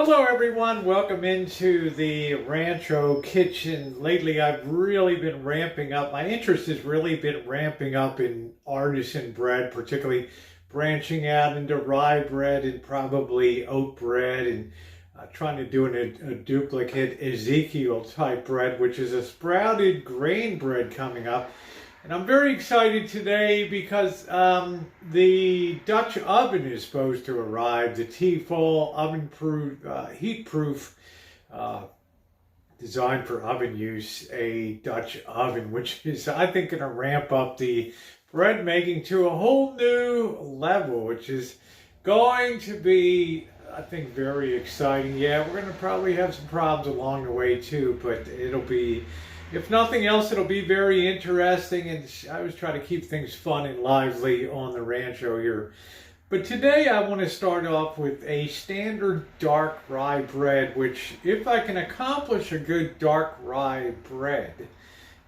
Hello everyone, welcome into the Rancho kitchen. Lately I've really been ramping up, my interest has really been ramping up in artisan bread, particularly branching out into rye bread and probably oat bread and trying to do a duplicate Ezekiel type bread, which is a sprouted grain bread coming up. And I'm very excited today because the Dutch oven is supposed to arrive. The T-fal oven-proof, heat-proof, designed for oven use, a Dutch oven, which is, I think, going to ramp up the bread making to a whole new level, which is going to be, I think, very exciting. Yeah, we're going to probably have some problems along the way too, but it'll be, if nothing else, it'll be very interesting, and I always try to keep things fun and lively on the Rancho here. But today I want to start off with a standard dark rye bread, which if I can accomplish a good dark rye bread,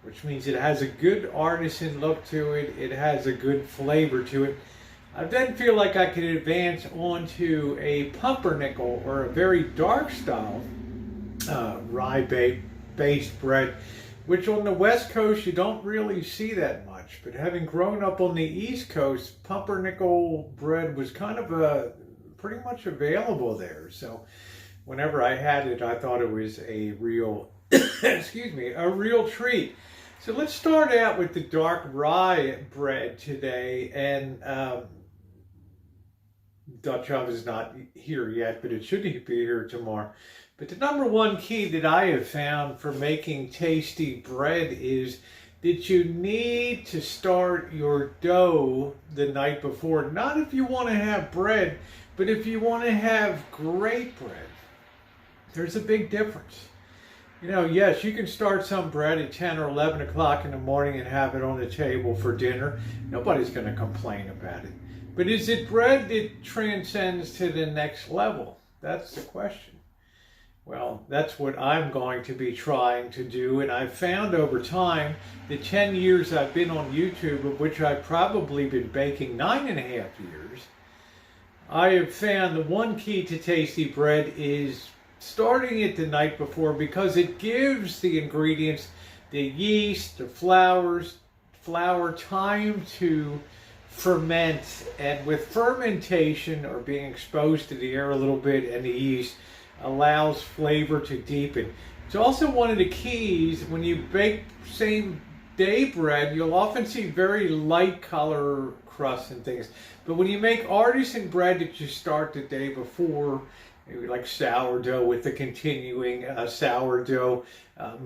which means it has a good artisan look to it, it has a good flavor to it, I then feel like I could advance onto a pumpernickel or a very dark style rye-based bread, which on the West Coast you don't really see that much. But having grown up on the East Coast, pumpernickel bread was kind of pretty much available there. So whenever I had it, I thought it was a real, excuse me, a real treat. So let's start out with the dark rye bread today. And Dutch oven is not here yet, but it should be here tomorrow. But the number one key that I have found for making tasty bread is that you need to start your dough the night before. Not if you want to have bread, but if you want to have great bread. There's a big difference. You know, yes, you can start some bread at 10 or 11 o'clock in the morning and have it on the table for dinner. Nobody's going to complain about it. But is it bread that transcends to the next level? That's the question. Well, that's what I'm going to be trying to do, and I've found over time, the 10 years I've been on YouTube, of which I've probably been baking 9.5 years, I have found the one key to tasty bread is starting it the night before, because it gives the ingredients, the yeast, the flour, time to ferment, and with fermentation or being exposed to the air a little bit and the yeast, allows flavor to deepen. It's also one of the keys when you bake same day bread, you'll often see very light color crusts and things. But when you make artisan bread that you start the day before, maybe like sourdough with the continuing sourdough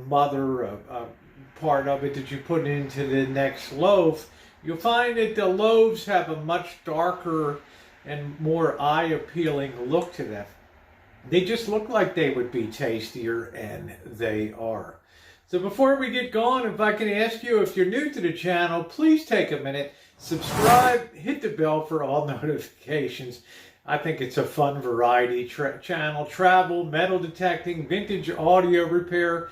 mother part of it that you put into the next loaf, you'll find that the loaves have a much darker and more eye-appealing look to them. They just look like they would be tastier, and they are. So before we get going, if I can ask you, if you're new to the channel, please take a minute, subscribe, hit the bell for all notifications. I think it's a fun variety channel. Travel, metal detecting, vintage audio repair,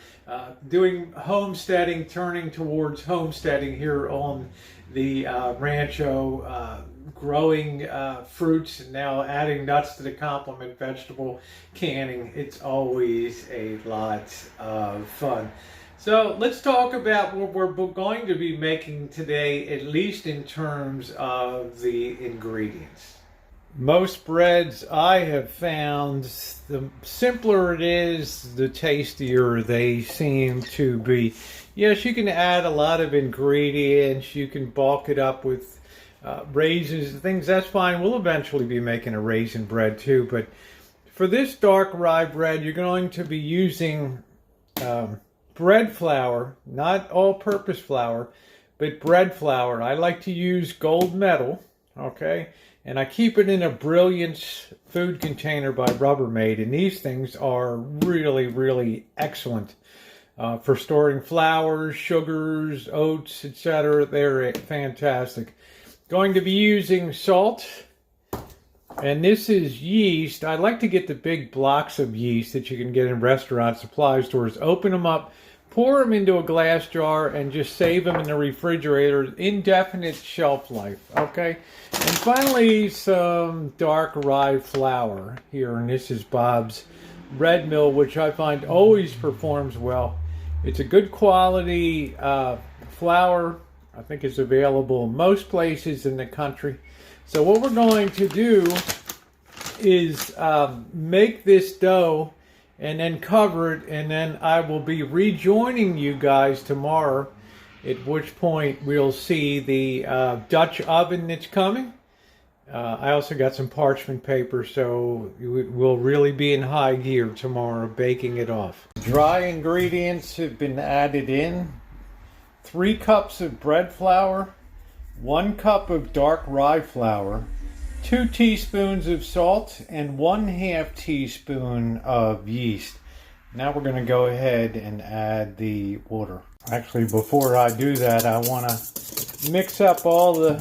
doing homesteading, turning towards homesteading here on the Rancho, growing fruits, and now adding nuts to the complement vegetable, canning. It's always a lot of fun. So let's talk about what we're going to be making today, at least in terms of the ingredients. Most breads I have found, the simpler it is, the tastier they seem to be. Yes, you can add a lot of ingredients, you can bulk it up with raisins and things, that's fine. We'll eventually be making a raisin bread too, but for this dark rye bread, you're going to be using bread flour, not all-purpose flour, but bread flour. I like to use gold medal, okay? And I keep it in a Brilliance food container by Rubbermaid, and these things are really, really excellent for storing flours, sugars, oats, etc. They're fantastic. Going to be using salt, and this is yeast. I like to get the big blocks of yeast that you can get in restaurant supply stores, open them up, pour them into a glass jar and just save them in the refrigerator. Indefinite shelf life, okay? And finally, some dark rye flour here, and this is Bob's Red Mill, which I find always performs well. It's a good quality flour. I think it's available in most places in the country. So what we're going to do is make this dough and then cover it, and then I will be rejoining you guys tomorrow, at which point we'll see the Dutch oven that's coming. I also got some parchment paper, so we'll really be in high gear tomorrow baking it off. Dry ingredients have been added in. 3 cups of bread flour, 1 cup of dark rye flour, 2 teaspoons of salt, and 1/2 teaspoon of yeast. Now we're going to go ahead and add the water. Actually, before I do that, I want to mix up all the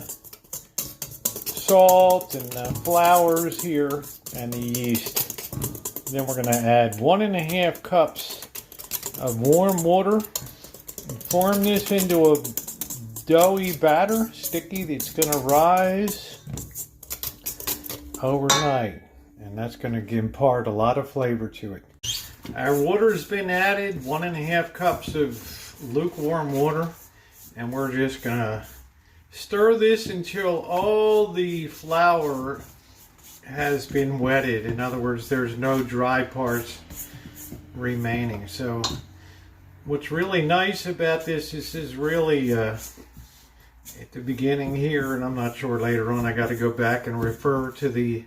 salt and the flours here and the yeast. Then we're going to add 1.5 cups of warm water and form this into a doughy batter, sticky, that's going to rise overnight, and that's going to impart a lot of flavor to it. Our water's been added, 1.5 cups of lukewarm water, and we're just going to stir this until all the flour has been wetted. In other words, there's no dry parts remaining. So what's really nice about this is really at the beginning here, and I'm not sure later on, I got to go back and refer to the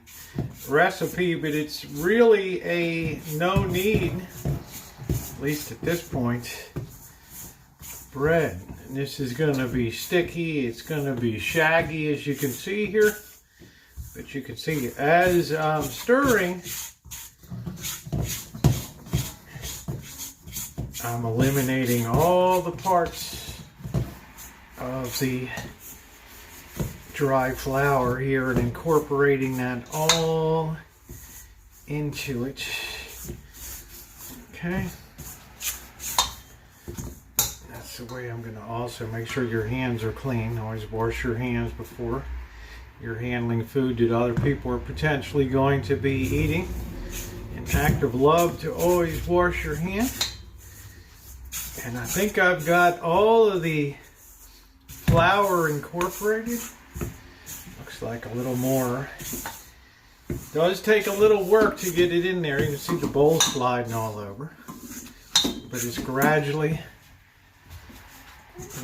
recipe, but it's really a no need, at least at this point, bread. And this is going to be sticky, it's going to be shaggy, as you can see here. But you can see as I'm stirring, I'm eliminating all the parts of the dry flour here and incorporating that all into it. Okay. That's the way I'm going to also make sure your hands are clean. Always wash your hands before you're handling food that other people are potentially going to be eating. An act of love to always wash your hands. And I think I've got all of the flour incorporated. Looks like a little more. It does take a little work to get it in there. You can see the bowl sliding all over. But it's gradually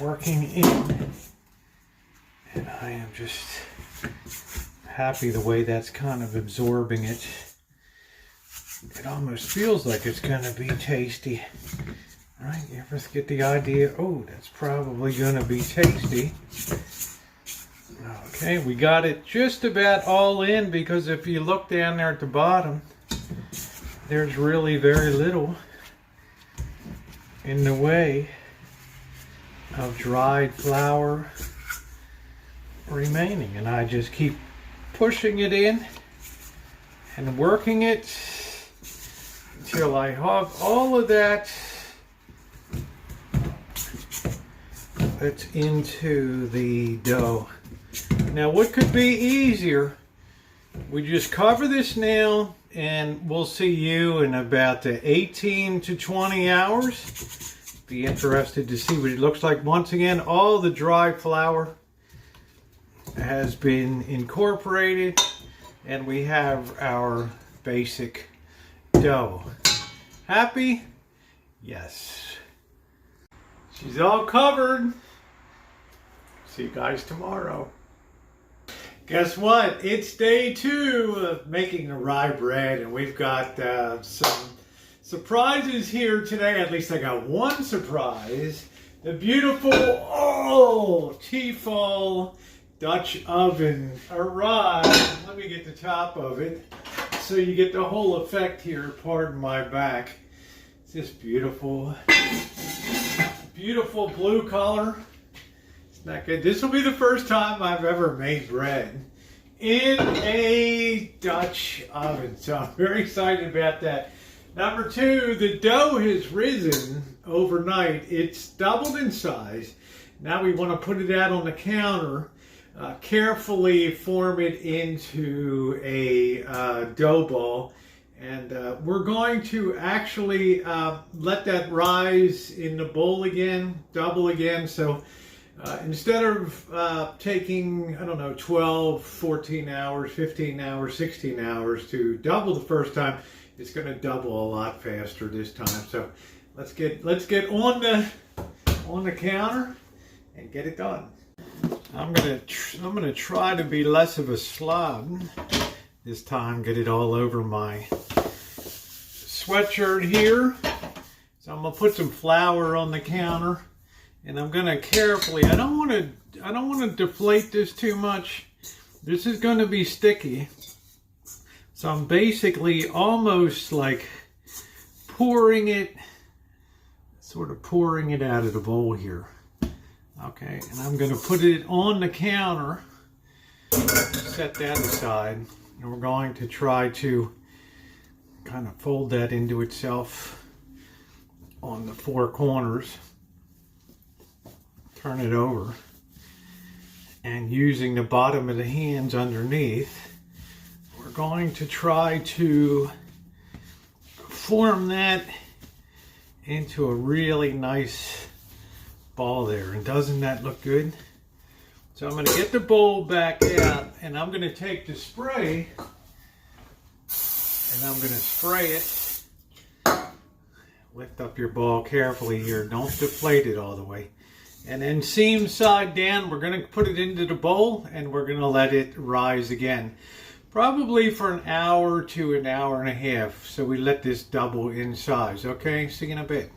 working in. And I am just happy the way that's kind of absorbing it. It almost feels like it's going to be tasty. Right, you ever get the idea, oh, that's probably going to be tasty. Okay, we got it just about all in, because if you look down there at the bottom, there's really very little in the way of dried flour remaining. And I just keep pushing it in and working it until I have all of that that's into the dough. Now, what could be easier? We just cover this now, and we'll see you in about 18 to 20 hours. Be interested to see what it looks like. Once again, all the dry flour has been incorporated, and we have our basic dough. Happy? Yes. She's all covered. See you guys tomorrow. Guess what? It's day 2 of making the rye bread, and we've got some surprises here today. At least I got one surprise. The beautiful, T-fal Dutch oven arrived. Let me get the top of it so you get the whole effect here. Pardon my back. It's this beautiful, beautiful blue color. It's not good. This will be the first time I've ever made bread in a Dutch oven, so I'm very excited about that. Number two, the dough has risen overnight. It's doubled in size. Now we want to put it out on the counter, carefully form it into a dough ball. And we're going to actually let that rise in the bowl again, double again. So instead of taking, I don't know, 12, 14 hours, 15 hours, 16 hours to double the first time, it's going to double a lot faster this time. So let's get on the counter and get it done. I'm gonna try to be less of a slob this time. Get it all over my sweatshirt here. So I'm gonna put some flour on the counter, and I'm gonna carefully. I don't want to deflate this too much. This is going to be sticky. So I'm basically almost like pouring it out of the bowl here. Okay, and I'm going to put it on the counter, set that aside, and we're going to try to kind of fold that into itself on the four corners. Turn it over, and using the bottom of the hands underneath, we're going to try to form that into a really nice ball there. And doesn't that look good? So I'm going to get the bowl back out, and I'm going to take the spray, and I'm going to spray it. Lift up your ball carefully here. Don't deflate it all the way. And then seam side down, we're going to put it into the bowl, and we're going to let it rise again. Probably for an hour to an hour and a half. So we let this double in size. Okay, see you in a bit.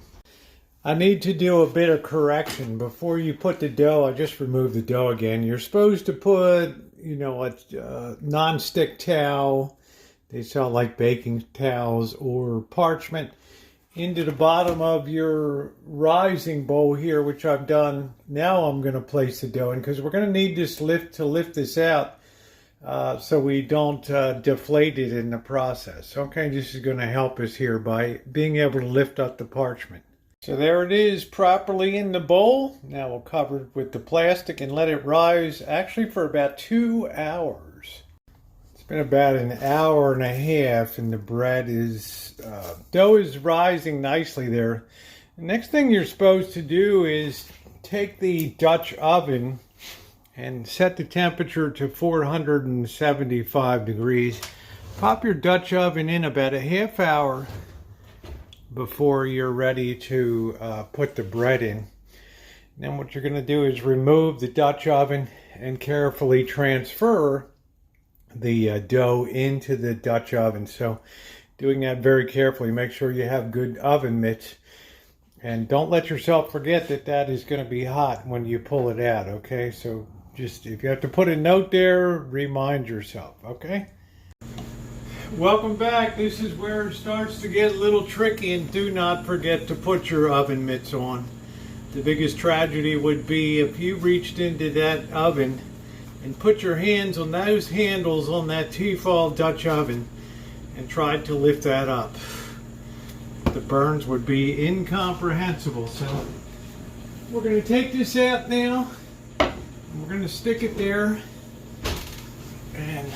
I need to do a bit of correction. Before you put the dough, I just removed the dough again. You're supposed to put, a non-stick towel. They sell like baking towels or parchment into the bottom of your rising bowl here, which I've done. Now I'm going to place the dough in because we're going to need this lift this out. So we don't deflate it in the process. Okay, this is going to help us here by being able to lift up the parchment. So there it is, properly in the bowl. Now we'll cover it with the plastic and let it rise actually for about 2 hours. It's been about an hour and a half, and the dough is rising nicely there. The next thing you're supposed to do is take the Dutch oven and set the temperature to 475 degrees. Pop your Dutch oven in about a half hour before you're ready to put the bread in. Then what you're going to do is remove the Dutch oven and carefully transfer the dough into the Dutch oven. So doing that very carefully, make sure you have good oven mitts. And don't let yourself forget that is going to be hot when you pull it out, okay? So just, if you have to put a note there, remind yourself, okay? Welcome back. This is where it starts to get a little tricky, and do not forget to put your oven mitts on. The biggest tragedy would be if you reached into that oven and put your hands on those handles on that T-fal Dutch oven and tried to lift that up. The burns would be incomprehensible. So we're going to take this out now. We're going to stick it there, and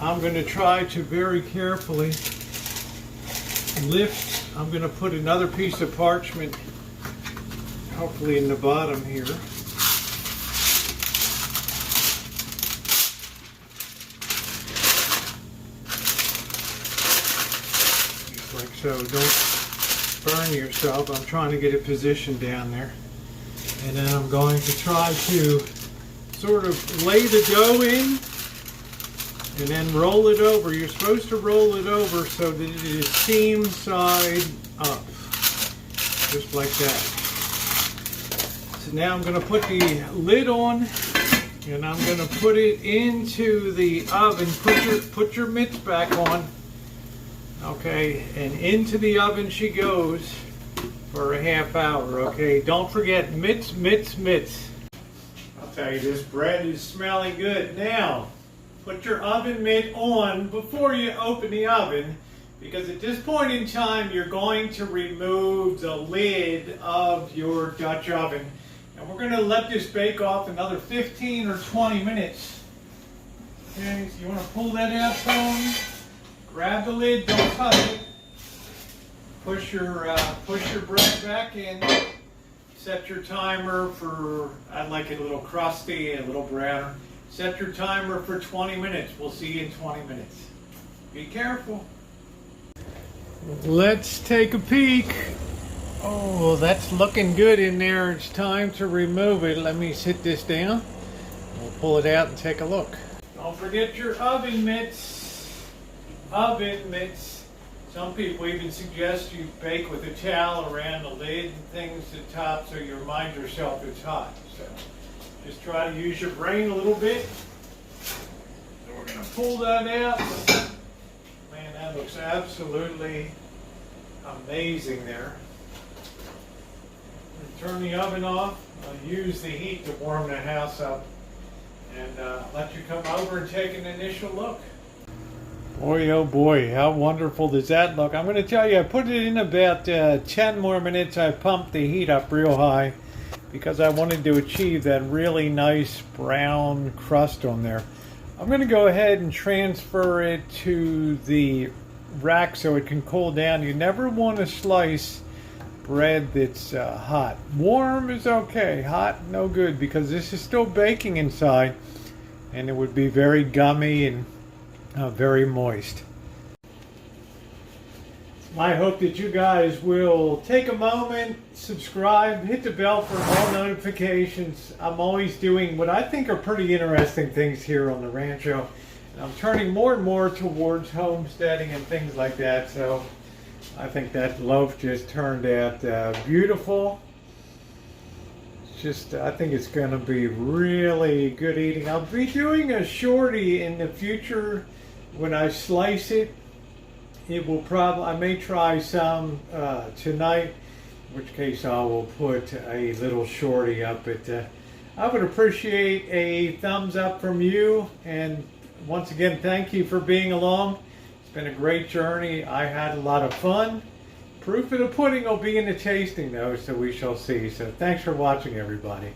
I'm going to try to very carefully lift. I'm going to put another piece of parchment, hopefully in the bottom here. Just like so. Don't burn yourself. I'm trying to get it positioned down there. And then I'm going to try to sort of lay the dough in and then roll it over. You're supposed to roll it over so that it is seam side up, just like that. So now I'm going to put the lid on, and I'm going to put it into the oven. Put your mitts back on, okay, and into the oven she goes for a half hour, okay? Don't forget, mitts, mitts, mitts. I'll tell you, this bread is smelling good. Now, put your oven mitt on before you open the oven, because at this point in time you're going to remove the lid of your Dutch oven. And we're going to let this bake off another 15 or 20 minutes. Okay, so you want to pull that out some, grab the lid, don't touch it. Push your bread back in. Set your timer for, I like it a little crusty, a little browner. Set your timer for 20 minutes. We'll see you in 20 minutes. Be careful. Let's take a peek. Oh, that's looking good in there. It's time to remove it. Let me sit this down. We'll pull it out and take a look. Don't forget your oven mitts. Oven mitts. Some people even suggest you bake with a towel around the lid and things at the top so you remind yourself it's hot. So just try to use your brain a little bit. So we're going to pull that out. Man, that looks absolutely amazing there. Turn the oven off. I'll use the heat to warm the house up and let you come over and take an initial look. Boy, oh boy, how wonderful does that look. I'm going to tell you, I put it in about 10 more minutes. I pumped the heat up real high because I wanted to achieve that really nice brown crust on there. I'm going to go ahead and transfer it to the rack so it can cool down. You never want to slice bread that's hot. Warm is okay, hot no good, because this is still baking inside and it would be very gummy and very moist. It's my hope that you guys will take a moment, subscribe, hit the bell for all notifications. I'm always doing what I think are pretty interesting things here on the Rancho, and I'm turning more and more towards homesteading and things like that. So I think that loaf just turned out beautiful. It's just, I think it's going to be really good eating. I'll be doing a shorty in the future when I slice it. It will probably, I may try some tonight, in which case I will put a little shorty up. But I would appreciate a thumbs up from you. And once again, thank you for being along. It's been a great journey. I had a lot of fun. Proof of the pudding will be in the tasting though, so we shall see. So thanks for watching, everybody.